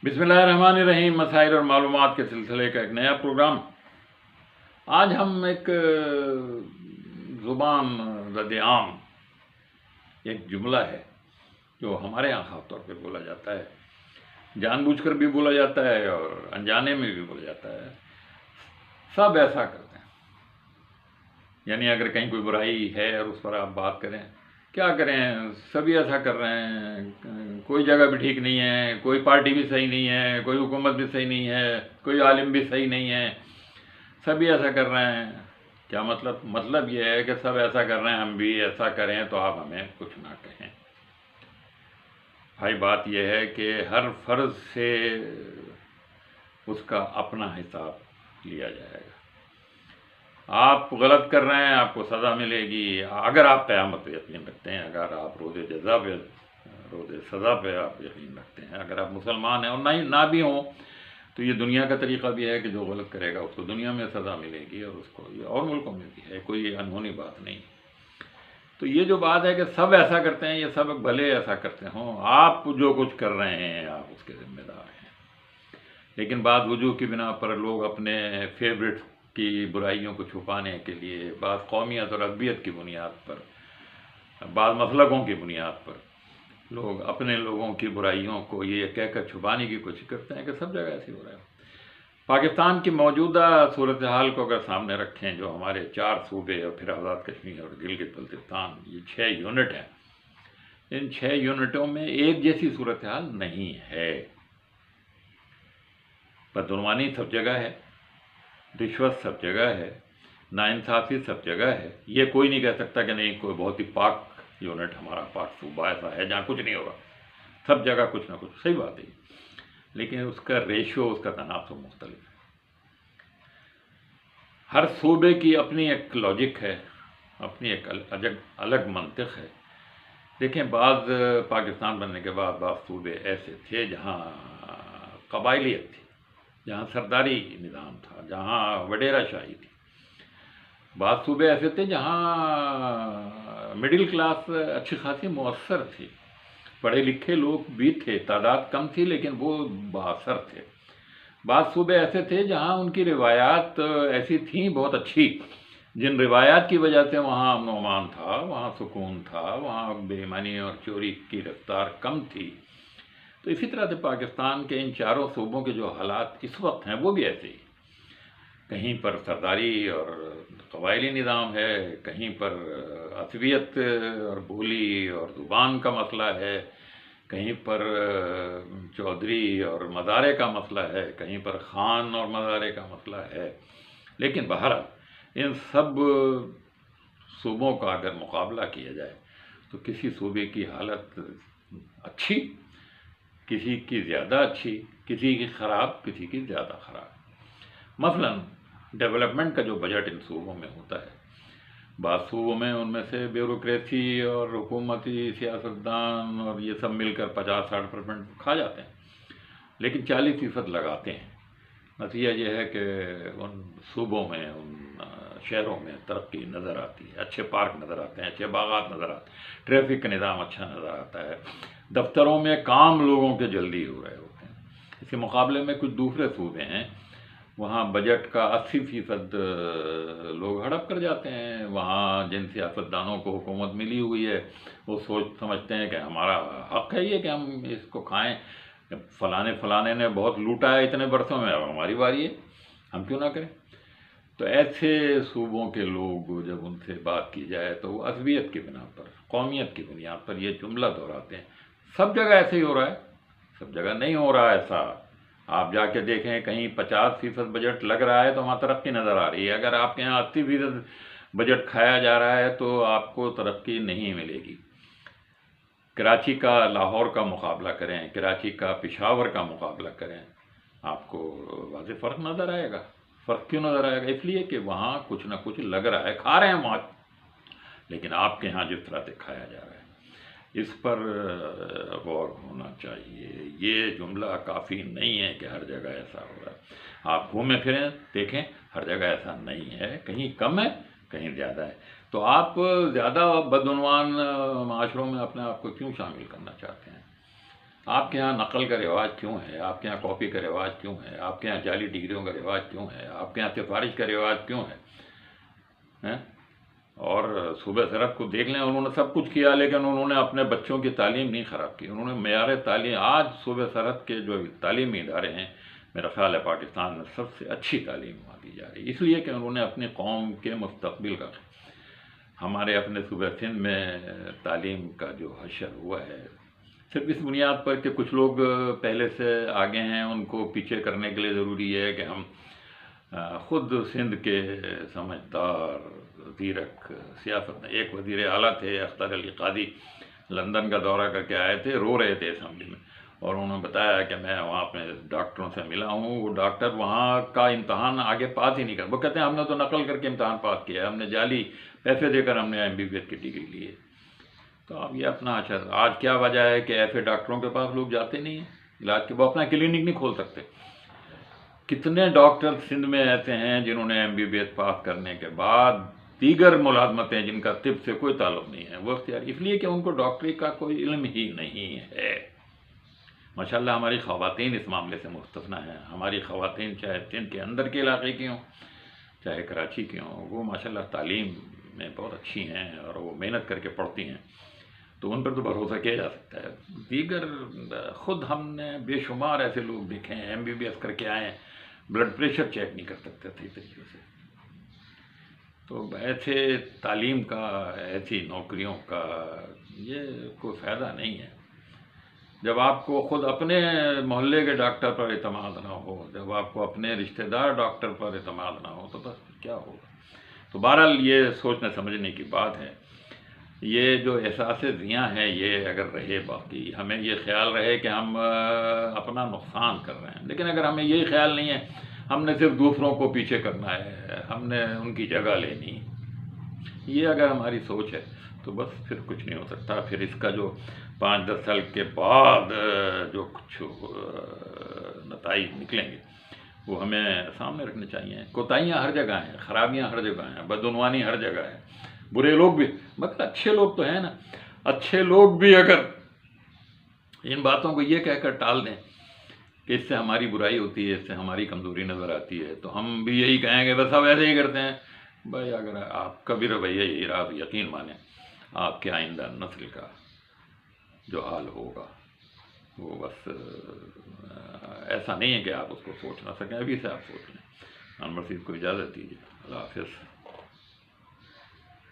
بسم اللہ الرحمن الرحیم، مسائل اور معلومات کے سلسلے کا ایک نیا پروگرام۔ آج ہم ایک زبان زد عام ایک جملہ ہے جو ہمارے یہاں خاص طور پہ بولا جاتا ہے، جان بوجھ کر بھی بولا جاتا ہے اور انجانے میں بھی بولا جاتا ہے۔ سب ایسا کرتے ہیں، یعنی اگر کہیں کوئی برائی ہے اور اس پر آپ بات کریں، کیا کریں، سبھی ایسا کر رہے ہیں، کوئی جگہ بھی ٹھیک نہیں ہے، کوئی پارٹی بھی صحیح نہیں ہے، کوئی حکومت بھی صحیح نہیں ہے، کوئی عالم بھی صحیح نہیں ہے، سبھی ایسا کر رہے ہیں۔ کیا مطلب یہ ہے کہ سب ایسا کر رہے ہیں، ہم بھی ایسا کریں تو آپ ہمیں کچھ نہ کہیں۔ بھائی بات یہ ہے کہ ہر فرض سے اس کا اپنا حساب لیا جائے گا۔ آپ غلط کر رہے ہیں، آپ کو سزا ملے گی اگر آپ قیامت پہ یقین رکھتے ہیں، اگر آپ روز جزا پہ روز سزا پہ آپ یقین رکھتے ہیں، اگر آپ مسلمان ہیں اور نہ بھی ہوں تو یہ دنیا کا طریقہ بھی ہے کہ جو غلط کرے گا اس کو دنیا میں سزا ملے گی اور اس کو اور ملکوں میں بھی ہے، کوئی انہونی بات نہیں۔ تو یہ جو بات ہے کہ سب ایسا کرتے ہیں، یہ سب بھلے ایسا کرتے ہوں، آپ جو کچھ کر رہے ہیں آپ اس کے ذمہ دار ہیں۔ لیکن بعض وجوہ کی بنا پر لوگ اپنے فیوریٹ کی برائیوں کو چھپانے کے لیے، بعض قومیت اور عصبیت کی بنیاد پر، بعض مسلکوں کی بنیاد پر لوگ اپنے لوگوں کی برائیوں کو یہ کہہ کر چھپانے کی کوشش کرتے ہیں کہ سب جگہ ایسے ہو رہا ہے۔ پاکستان کی موجودہ صورتحال کو اگر سامنے رکھیں، جو ہمارے 4 صوبے اور پھر آزاد کشمیر اور گلگت بلتستان، یہ 6 یونٹ ہیں، ان 6 یونٹوں میں ایک جیسی صورتحال نہیں ہے۔ بدعنوانی سب جگہ ہے، رشوت سب جگہ ہے، ناانصافی سب جگہ ہے۔ یہ کوئی نہیں کہہ سکتا کہ نہیں، کوئی بہت ہی پاک یونٹ ہمارا پاک صوبہ ایسا ہے جہاں کچھ نہیں ہوگا، سب جگہ کچھ نہ کچھ، صحیح بات ہے، لیکن اس کا ریشو، اس کا تناسب مختلف ہے۔ ہر صوبے کی اپنی ایک لاجک ہے، اپنی ایک الگ منطق ہے۔ دیکھیں، بعض پاکستان بننے کے بعد بعض صوبے ایسے تھے جہاں قبائلیت تھی، جہاں سرداری نظام تھا، جہاں وڈیرہ شاہی تھی۔ بعض صوبے ایسے تھے جہاں مڈل کلاس اچھی خاصی مؤثر تھی، پڑھے لکھے لوگ بھی تھے، تعداد کم تھی لیکن وہ بااثر تھے۔ بعض صوبے ایسے تھے جہاں ان کی روایات ایسی تھیں بہت اچھی، جن روایات کی وجہ سے وہاں امن و امان تھا، وہاں سکون تھا، وہاں بے ایمانی اور چوری کی رفتار کم تھی۔ تو اسی طرح سے پاکستان کے ان 4 صوبوں کے جو حالات اس وقت ہیں وہ بھی ایسے ہی، کہیں پر سرداری اور قبائلی نظام ہے، کہیں پر عصبیت اور بولی اور زبان کا مسئلہ ہے، کہیں پر چودھری اور مزارے کا مسئلہ ہے، کہیں پر خان اور مزارے کا مسئلہ ہے۔ لیکن بہرحال ان سب صوبوں کا اگر مقابلہ کیا جائے تو کسی صوبے کی حالت اچھی، کسی کی زیادہ اچھی، کسی کی خراب، کسی کی زیادہ خراب۔ مثلاً ڈیولپمنٹ کا جو بجٹ ان صوبوں میں ہوتا ہے، بعض صوبوں میں ان میں سے بیوروکریسی اور حکومتی سیاستدان اور یہ سب مل کر 50-60% کھا جاتے ہیں، لیکن 40% لگاتے ہیں۔ نتیجہ یہ ہے کہ ان صوبوں میں، ان شہروں میں ترقی نظر آتی ہے، اچھے پارک نظر آتے ہیں، اچھے باغات نظر آتے ہیں، ٹریفک کا نظام اچھا نظر آتا ہے، دفتروں میں کام لوگوں کے جلدی ہو رہے ہوتے ہیں۔ اس کے مقابلے میں کچھ دوسرے صوبے ہیں، وہاں بجٹ کا 80% لوگ ہڑپ کر جاتے ہیں۔ وہاں جن سیاستدانوں کو حکومت ملی ہوئی ہے وہ سمجھتے ہیں کہ ہمارا حق ہے یہ کہ ہم اس کو کھائیں، فلانے نے بہت لوٹا ہے اتنے برسوں میں، اب ہماری باری ہے، ہم کیوں نہ کریں۔ تو ایسے صوبوں کے لوگ جب ان سے بات کی جائے تو وہ عصبیت کی بنا پر، قومیت کی بنیاد پر یہ جملہ دہراتے ہیں۔ سب جگہ ایسے ہی ہو رہا ہے، سب جگہ نہیں ہو رہا ایسا۔ آپ جا کے دیکھیں، کہیں 50% بجٹ لگ رہا ہے تو وہاں ترقی نظر آ رہی ہے، اگر آپ کے یہاں 80% بجٹ کھایا جا رہا ہے تو آپ کو ترقی نہیں ملے گی۔ کراچی کا لاہور کا مقابلہ کریں، کراچی کا پشاور کا مقابلہ کریں، آپ کو واضح فرق نظر آئے گا۔ فرق کیوں نظر آئے گا؟ اس لیے کہ وہاں کچھ نہ کچھ لگ رہا ہے، کھا رہے ہیں وہاں، لیکن آپ کے ہاں جس طرح سے کھایا جا رہا ہے اس پر غور ہونا چاہیے۔ یہ جملہ کافی نہیں ہے کہ ہر جگہ ایسا ہو رہا ہے۔ آپ گھومیں پھریں دیکھیں، ہر جگہ ایسا نہیں ہے، کہیں کم ہے، کہیں زیادہ ہے۔ تو آپ زیادہ بدعنوان معاشروں میں اپنے آپ کو کیوں شامل کرنا چاہتے ہیں؟ آپ کے ہاں نقل کا رواج کیوں ہے؟ آپ کے ہاں کاپی کا رواج کیوں ہے؟ آپ کے ہاں جعلی ڈگریوں کا رواج کیوں ہے؟ آپ کے ہاں سفارش کا رواج کیوں ہے؟ اور صوبہ سرحد کو دیکھ لیں، انہوں نے سب کچھ کیا لیکن انہوں نے اپنے بچوں کی تعلیم نہیں خراب کی. انہوں نے معیار تعلیم، آج صوبہ سرحد کے جو تعلیمی ادارے ہیں میرا خیال ہے پاکستان میں سب سے اچھی تعلیم وہاں دی جا رہی ہے، اس لیے کہ انہوں نے اپنی قوم کے مستقبل کا. ہمارے اپنے صوبہ سندھ میں تعلیم کا جو حشر ہوا ہے صرف اس بنیاد پر کہ کچھ لوگ پہلے سے آگے ہیں، ان کو پیچھے کرنے کے لیے ضروری ہے کہ ہم خود سندھ کے سمجھدار زیرک سیاست میں. ایک وزیر اعلیٰ تھے اختر علی قادری، لندن کا دورہ کر کے آئے تھے، رو رہے تھے اسمبلی میں، اور انہوں نے بتایا کہ میں وہاں اپنے ڈاکٹروں سے ملا ہوں. وہ ڈاکٹر وہاں کا امتحان آگے پاس ہی نہیں کر، وہ کہتے ہیں ہم نے تو نقل کر کے امتحان پاس کیا ہے، ہم نے جعلی پیسے دے کر ہم نے MBBS کی ڈگری لی ہے. تو اب یہ اپنا اچھا آج کیا وجہ ہے کہ ایسے ڈاکٹروں کے پاس لوگ جاتے نہیں ہیں علاج کے، وہ اپنا کلینک نہیں کھول سکتے. کتنے ڈاکٹر سندھ میں ایسے ہیں جنہوں نے MBBS پاس کرنے کے بعد دیگر ملازمتیں جن کا طب سے کوئی تعلق نہیں ہے وہ اختیار، اس لیے کہ ان کو ڈاکٹری کا کوئی علم ہی نہیں ہے. ماشاءاللہ ہماری خواتین اس معاملے سے مستثنیٰ ہیں. ہماری خواتین چاہے سندھ کے اندر کے علاقے کی ہوں چاہے کراچی کی ہوں، وہ ماشاءاللہ تعلیم میں بہت اچھی ہیں اور وہ محنت کر کے پڑھتی ہیں، تو ان پر تو بھروسہ کیا جا سکتا ہے. دیگر خود ہم نے بے شمار ایسے لوگ دیکھے ہیں MBBS کر کے آئے ہیں، بلڈ پریشر چیک نہیں کر سکتے تھے طریقے سے. تو ایسے تعلیم کا، ایسی نوکریوں کا یہ کوئی فائدہ نہیں ہے. جب آپ کو خود اپنے محلے کے ڈاکٹر پر اعتماد نہ ہو، جب آپ کو اپنے رشتہ دار ڈاکٹر پر اعتماد نہ ہو، تو بس کیا ہوگا. تو بہرحال یہ سوچنے سمجھنے کی بات ہے. یہ جو احساس زیاں ہے یہ اگر رہے، باقی ہمیں یہ خیال رہے کہ ہم اپنا نقصان کر رہے ہیں، لیکن اگر ہمیں یہی خیال نہیں ہے ہم نے صرف دوسروں کو پیچھے کرنا ہے، ہم نے ان کی جگہ لینی، یہ اگر ہماری سوچ ہے تو بس پھر کچھ نہیں ہو سکتا. پھر اس کا جو 5-10 سال کے بعد جو کچھ نتائج نکلیں گے وہ ہمیں سامنے رکھنے چاہیے. کوتاہیاں ہر جگہ ہیں، خرابیاں ہر جگہ ہیں، بدعنوانی ہر جگہ ہے، برے لوگ بھی، مگر اچھے لوگ تو ہیں نا. اچھے لوگ بھی اگر ان باتوں کو یہ کہہ کر ٹال دیں کہ اس سے ہماری برائی ہوتی ہے، اس سے ہماری کمزوری نظر آتی ہے، تو ہم بھی یہی کہیں گے بس اب ایسے ہی کرتے ہیں. بھائی اگر آپ کا بھی رویہ یہی رہا تو یقین مانیں آپ کے آئندہ نسل کا جو حال ہوگا وہ بس ایسا نہیں ہے کہ آپ اس کو سوچ نہ سکیں. ابھی سے آپ سوچ لیں. انور سید کو اجازت دیجیے. اللہ حافظ.